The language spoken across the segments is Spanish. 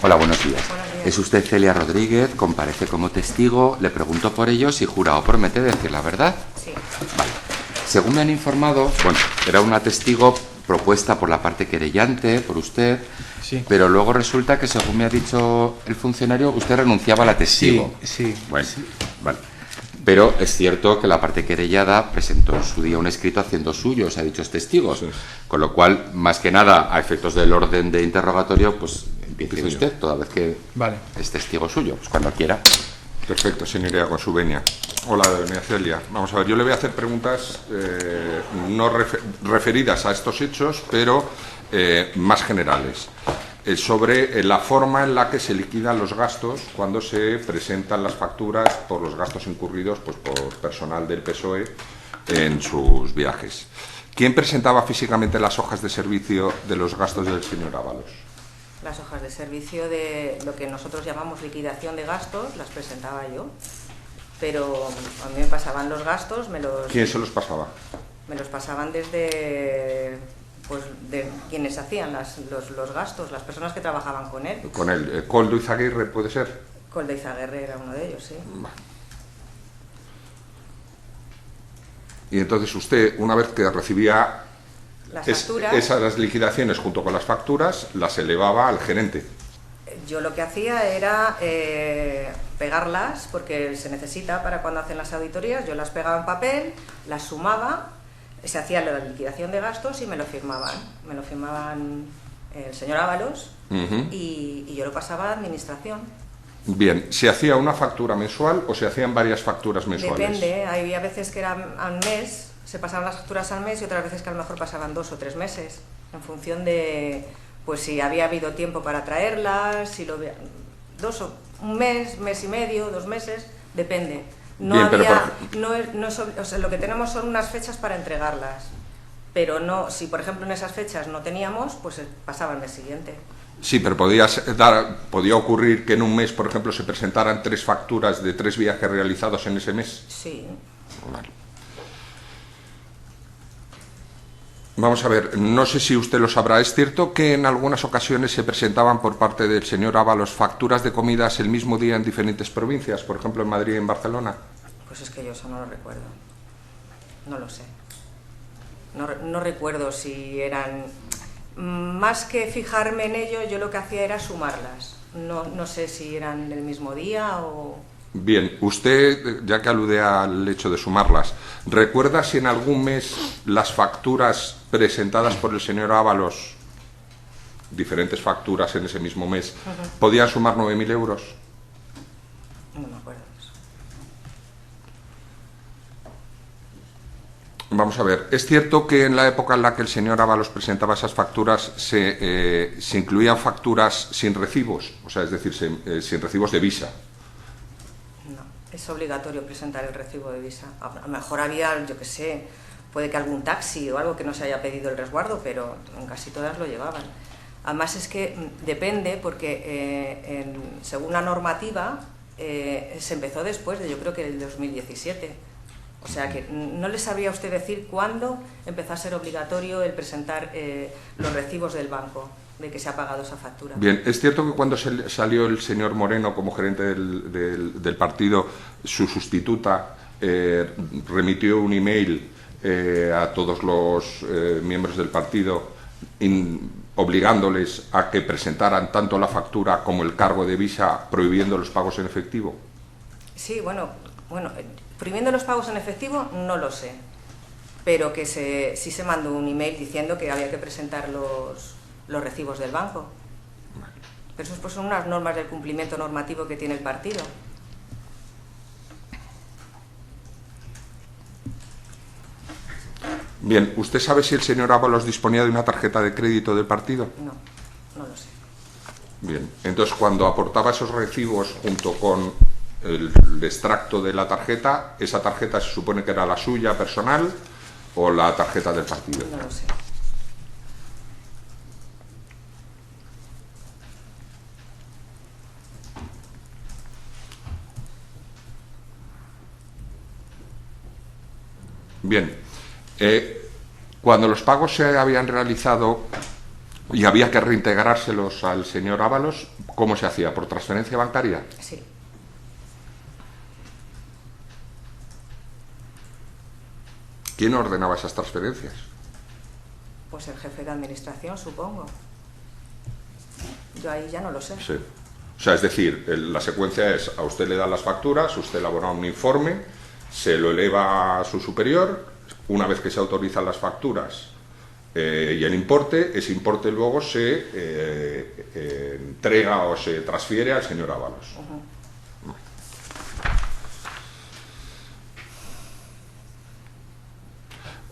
Hola, buenos días. Buenos días. Es usted Celia Rodríguez, comparece como testigo, le pregunto por ellos y jura o promete decir la verdad. Sí. Vale. Según me han informado, bueno, era una testigo propuesta por la parte querellante, por usted, Sí. pero luego resulta que, según me ha dicho el funcionario, usted renunciaba a la testigo. Sí. Bueno, vale. Pero es cierto que la parte querellada presentó en su día un escrito haciendo suyos a dichos testigos, Eso es. con lo cual, más que nada, a efectos del orden de interrogatorio, pues empiece Empiezo usted, toda vez que Vale. es testigo suyo, pues cuando quiera. Perfecto, señoría, con su venia. Hola, doña Celia. Vamos a ver, yo le voy a hacer preguntas no referidas a estos hechos, pero más generales. Sobre la forma en la que se liquidan los gastos cuando se presentan las facturas por los gastos incurridos pues, por personal del PSOE en sus viajes. ¿Quién presentaba físicamente las hojas de servicio de los gastos del señor Ábalos? Las hojas de servicio de lo que nosotros llamamos liquidación de gastos las presentaba yo, pero a mí me pasaban los gastos, ¿Quién se los pasaba? me los pasaban desde pues de quienes hacían los gastos, las personas que trabajaban con él. Con él. ¿Coldo Izaguirre puede ser? Coldo Izaguirre era uno de ellos, sí. Y entonces usted, una vez que recibía Las facturas, esas liquidaciones junto con las facturas, las elevaba al gerente. yo lo que hacía era pegarlas, porque se necesita para cuando hacen las auditorías, yo las pegaba en papel, las sumaba, se hacía la liquidación de gastos y me lo firmaban el señor Ábalos y yo lo pasaba a administración. Bien, ¿se hacía una factura mensual o se hacían varias facturas mensuales? Depende, había veces que eran al mes, se pasaban las facturas al mes y otras veces que a lo mejor pasaban 2 o 3 meses, en función de pues si había habido tiempo para traerlas, si lo un mes, mes y medio, 2 meses, depende. No Bien, pero había, o sea, lo que tenemos son unas fechas para entregarlas, pero no, si por ejemplo en esas fechas no teníamos, pues pasaba el mes siguiente. Sí, pero podía ocurrir que en un mes, por ejemplo, se presentaran 3 facturas de 3 viajes realizados en ese mes. Sí. Vale. Vamos a ver, no sé si usted lo sabrá, ¿es cierto que en algunas ocasiones se presentaban por parte del señor Ábalos facturas de comidas el mismo día en diferentes provincias, por ejemplo en Madrid y en Barcelona? Pues es que yo eso no lo recuerdo, no lo sé. No recuerdo si eran... Más que fijarme en ello, yo lo que hacía era sumarlas. No sé si eran el mismo día o... Bien, usted, ya que alude al hecho de sumarlas, ¿recuerda si en algún mes las facturas presentadas por el señor Ábalos, diferentes facturas en ese mismo mes, podían sumar 9.000 euros? No me acuerdo de eso. Vamos a ver, ¿es cierto que en la época en la que el señor Ábalos presentaba esas facturas se incluían facturas sin recibos? O sea, es decir, sin recibos de visa. No, es obligatorio presentar el recibo de visa. A lo mejor había, yo qué sé, puede que algún taxi o algo que no se haya pedido el resguardo, pero en casi todas lo llevaban. Además es que depende, porque según la normativa se empezó después de, yo creo que el 2017. O sea que no le sabría a usted decir cuándo empezó a ser obligatorio el presentar los recibos del banco de que se ha pagado esa factura. Bien, ¿es cierto que cuando salió el señor Moreno como gerente del partido, su sustituta remitió un email a todos los miembros del partido obligándoles a que presentaran tanto la factura como el cargo de visa, prohibiendo los pagos en efectivo? Sí, bueno, prohibiendo los pagos en efectivo no lo sé, pero que sí se mandó un email diciendo que había que presentar los recibos del banco. Pero eso pues, son unas normas del cumplimiento normativo que tiene el partido. Bien, ¿usted sabe si el señor Ábalos disponía de una tarjeta de crédito del partido? No lo sé. Bien, entonces cuando aportaba esos recibos junto con el extracto de la tarjeta, ¿esa tarjeta se supone que era la suya personal o la tarjeta del partido? No lo sé. Bien, cuando los pagos se habían realizado y había que reintegrárselos al señor Ábalos, ¿Cómo se hacía? ¿Por transferencia bancaria? Sí. ¿Quién ordenaba esas transferencias? Pues el jefe de administración, supongo. Yo ahí ya no lo sé. Sí. O sea, es decir, la secuencia es, a usted le dan las facturas, usted elabora un informe, se lo eleva a su superior, una vez que se autorizan las facturas y el importe, ese importe luego se entrega o se transfiere al señor Ábalos.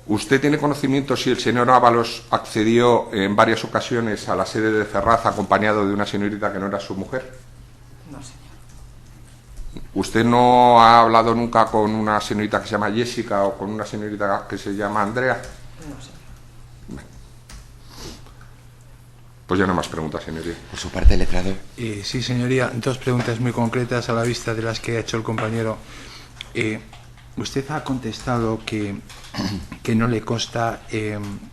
¿Usted tiene conocimiento si el señor Ábalos accedió en varias ocasiones a la sede de Ferraz acompañado de una señorita que no era su mujer? No, señor. ¿Usted no ha hablado nunca con una señorita que se llama Jessica o con una señorita que se llama Andrea? No, señor. Pues ya no más preguntas, señoría. Por su parte, letrado. Sí, señoría, dos preguntas muy concretas a la vista de las que ha hecho el compañero. Usted ha contestado que no le consta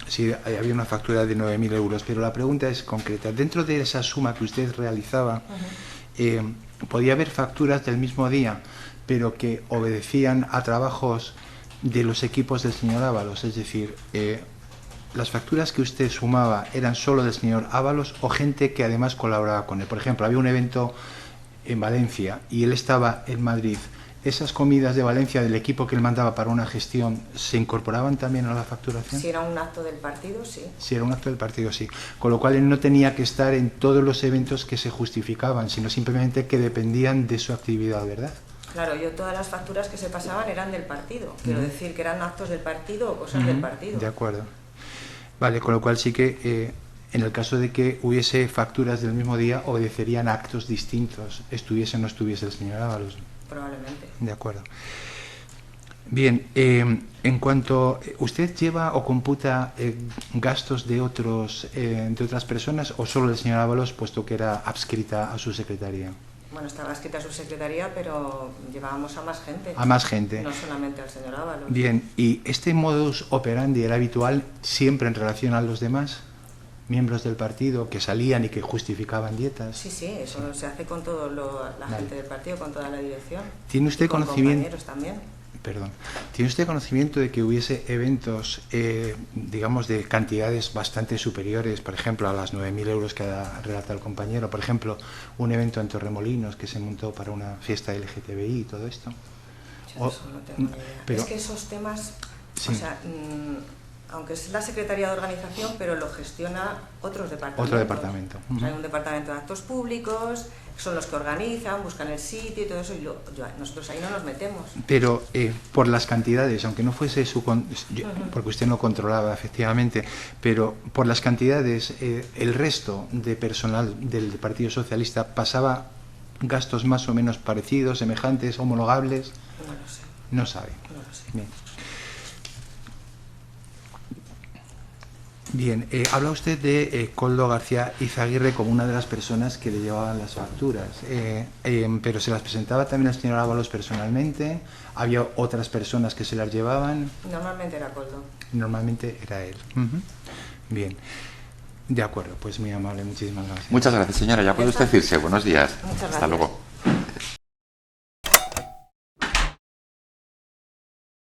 si había una factura de 9.000 euros, pero la pregunta es concreta. Dentro de esa suma que usted realizaba, podía haber facturas del mismo día, pero que obedecían a trabajos de los equipos del señor Ábalos, es decir, las facturas que usted sumaba eran solo del señor Ábalos o gente que además colaboraba con él. Por ejemplo, había un evento en Valencia y él estaba en Madrid. ¿Esas comidas de Valencia del equipo que él mandaba para una gestión se incorporaban también a la facturación? Si era un acto del partido, sí. Si era un acto del partido, sí. Con lo cual él no tenía que estar en todos los eventos que se justificaban, sino simplemente que dependían de su actividad, ¿verdad? Claro, yo todas las facturas que se pasaban eran del partido. Quiero decir que eran actos del partido o cosas del partido. De acuerdo. Vale, con lo cual sí que en el caso de que hubiese facturas del mismo día, obedecerían a actos distintos, estuviese o no estuviese el señor Ábalos. Probablemente. De acuerdo. Bien, en cuanto usted lleva o computa gastos de otras personas o solo del señor Ábalos, puesto que era adscrita a su secretaría. Bueno, estaba escrita su secretaría, pero llevábamos a más gente. A más gente. No solamente al señor Ábalos. Bien, ¿y este modus operandi era habitual siempre en relación a los demás miembros del partido que salían y que justificaban dietas? Sí, sí, eso se hace con toda la gente del partido, con toda la dirección. ¿Tiene usted conocimiento? Compañeros también. Perdón. ¿Tiene usted conocimiento de que hubiese eventos, digamos, de cantidades bastante superiores, por ejemplo, a las 9.000 euros que relata el compañero? Por ejemplo, un evento en Torremolinos que se montó para una fiesta LGTBI y todo esto. Yo eso no tengo ni idea. Pero, es que esos temas, sí. o sea, aunque es la Secretaría de Organización, pero lo gestiona otros departamentos. Otro departamento. O sea, hay un departamento de actos públicos, son los que organizan, buscan el sitio y todo eso, y nosotros ahí no nos metemos. Pero por las cantidades, aunque no fuese porque usted no controlaba efectivamente, pero por las cantidades, el resto de personal del Partido Socialista pasaba gastos más o menos parecidos, semejantes, homologables. No lo sé. No sabe. No lo sé. Bien. Bien, habla usted de Koldo García Izaguirre como una de las personas que le llevaban las facturas, pero ¿se las presentaba también al señor Ábalos personalmente? ¿Había otras personas que se las llevaban? Normalmente era Koldo. Normalmente era él. Bien, de acuerdo, pues muy amable, muchísimas gracias. Muchas gracias, señora. Ya puede usted irse. Buenos días. Muchas Hasta gracias. luego.